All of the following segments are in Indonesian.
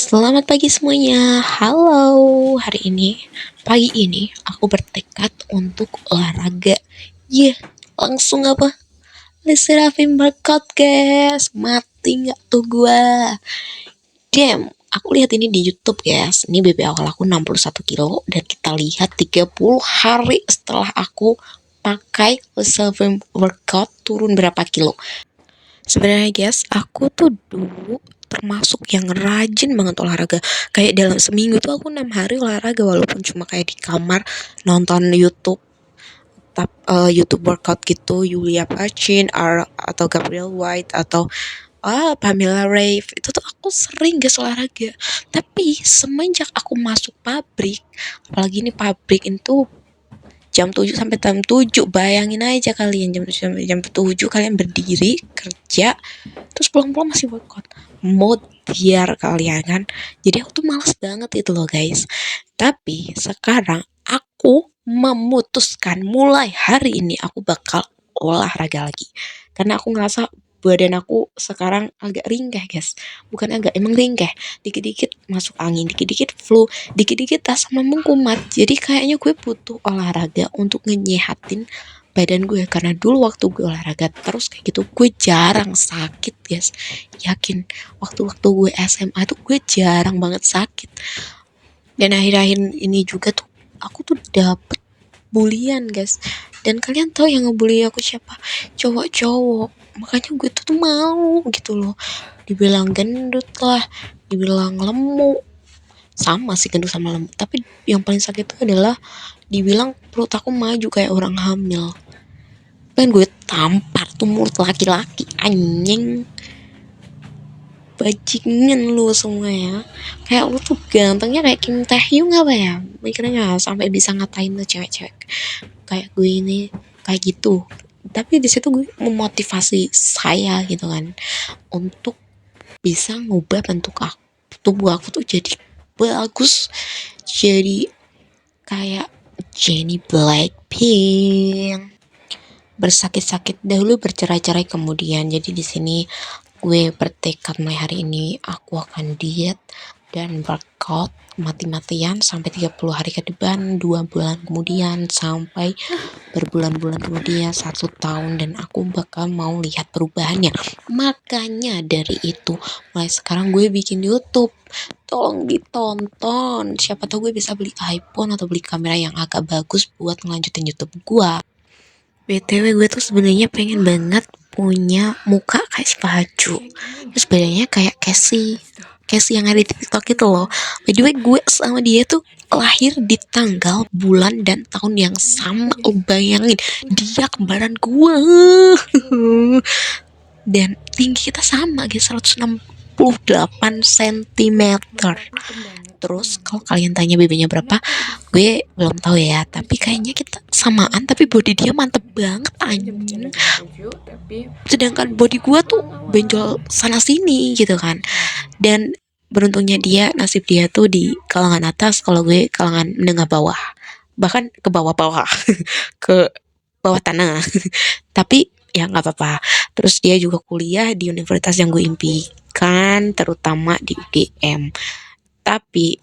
Selamat pagi semuanya. Halo. Pagi ini aku bertekad untuk olahraga. Langsung apa? Lisirafin workout, guys. Mati nggak tuh gua? Damn. Aku lihat ini di YouTube, guys. Ini BB awal aku 61 kilo dan kita lihat 30 hari setelah aku pakai Lisirafin workout turun berapa kilo. Sebenarnya guys, aku tuh dulu termasuk yang rajin banget olahraga. Kayak dalam seminggu tuh aku 6 hari olahraga walaupun cuma kayak di kamar nonton YouTube YouTube workout gitu, Yulia Pacin atau Gabriel White atau Pamela Reif. Itu tuh aku sering guys olahraga. Tapi semenjak aku masuk pabrik, apalagi ini pabrik itu jam 7 sampai jam 7, bayangin aja kalian jam 7 sampai jam 7 kalian berdiri kerja terus pulang-pulang masih workout, mood biar kalian kan. Jadi aku tuh malas banget itu loh guys. Tapi sekarang aku memutuskan mulai hari ini aku bakal olahraga lagi karena aku ngerasa badan aku sekarang agak ringkeh guys. Bukan agak, emang ringkeh, dikit-dikit masuk angin, dikit-dikit flu, dikit-dikit asam lambung kumat. Jadi kayaknya gue butuh olahraga untuk ngeyehatin badan gue karena dulu waktu gue olahraga terus kayak gitu gue jarang sakit guys. Yakin waktu-waktu gue SMA tuh gue jarang banget sakit. Dan akhir-akhir ini juga tuh aku tuh dapet bulian guys. Dan kalian tahu yang ngebully aku siapa? Cowok-cowok. Makanya gue tuh malu gitu loh. Dibilang gendut lah, dibilang lemu. Sama sih gendut sama lemu. Tapi yang paling sakit itu adalah dibilang perut aku maju kayak orang hamil. Kan gue tampar tuh mulut laki-laki, anjing. Bajingan lu semua ya. Kayak lu tuh gantengnya kayak Kim Taehyung apa ya? Mikirnya sampai bisa ngatain tuh cewek-cewek kayak gue ini kayak gitu. Tapi di situ gue memotivasi saya gitu kan untuk bisa ngubah bentuk aku, tubuh aku tuh jadi bagus, jadi kayak Jennie Blackpink. Bersakit-sakit dahulu bercerai-cerai kemudian. Jadi di sini gue bertekad mulai hari ini aku akan diet dan workout mati-matian sampai 30 hari ke depan, 2 bulan kemudian, sampai berbulan-bulan kemudian, 1 tahun, dan aku bakal mau lihat perubahannya. Makanya dari itu mulai sekarang gue bikin YouTube, tolong ditonton, siapa tahu gue bisa beli iPhone atau beli kamera yang agak bagus buat ngelanjutin YouTube gue. BTW gue tuh sebenarnya pengen banget punya muka kayak si Paju, terus badannya kayak Casey yang ada di TikTok itu loh. By the way, gue sama dia tuh lahir di tanggal, bulan, dan tahun yang sama. Lo bayangin, dia kembaran gue. Dan tinggi kita sama guys, 168 cm. Terus kalau kalian tanya BB-nya berapa, gue belum tahu ya, tapi kayaknya kita samaan, tapi body dia mantep banget anjing. Sedangkan body gue tuh benjol sana sini gitu kan. Dan beruntungnya dia, nasib dia tuh di kalangan atas, kalau gue kalangan menengah bawah, bahkan ke bawah-bawah ke bawah tanah. Tapi ya nggak apa-apa. Terus dia juga kuliah di universitas yang gue impikan, terutama di UGM. Tapi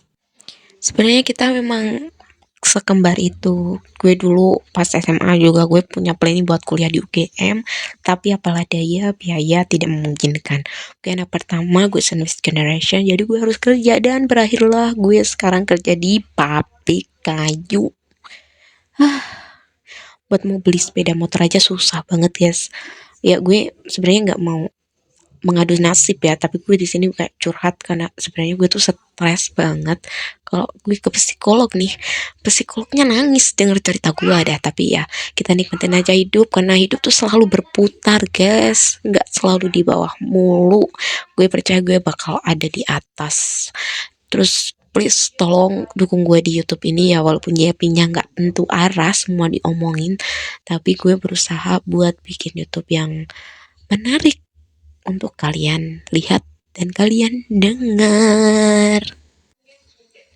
sebenarnya kita memang sekembar itu. Gue dulu pas SMA juga gue punya planning buat kuliah di UGM, tapi apalah daya biaya tidak memungkinkan. Gue anak pertama, gue sandwich generation, jadi gue harus kerja, dan berakhirlah gue sekarang kerja di pabrik kayu. Buat mau beli sepeda motor aja susah banget guys. Ya gue sebenarnya nggak mau mengadu nasib ya, tapi gue di sini kayak curhat karena sebenarnya gue tuh stres banget. Kalau gue ke psikolog nih, psikolognya nangis denger cerita gue ada. Tapi ya kita nikmatin aja hidup, karena hidup tuh selalu berputar guys, nggak selalu di bawah mulu. Gue percaya gue bakal ada di atas. Terus please tolong dukung gue di YouTube ini ya, walaupun JP-nya nggak tentu arah semua diomongin, tapi gue berusaha buat bikin YouTube yang menarik untuk kalian lihat dan kalian dengar.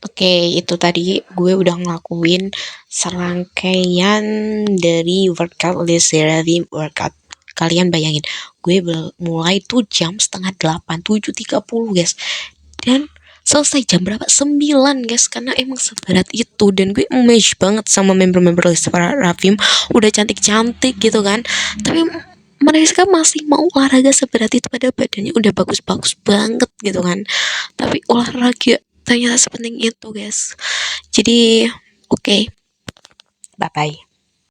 Oke, itu tadi gue udah ngelakuin serangkaian dari workout Lisirafin workout. Kalian bayangin, gue mulai tuh jam setengah 8, 7.30 guys. Dan selesai jam berapa? 9 guys, karena emang seberat itu. Dan gue amazed banget sama member-member Lestari Rafim, udah cantik-cantik gitu kan, tapi mereka masih mau olahraga seberat itu, pada badannya udah bagus-bagus banget gitu kan, tapi olahraga ternyata sepenting itu guys. Jadi oke, bye bye.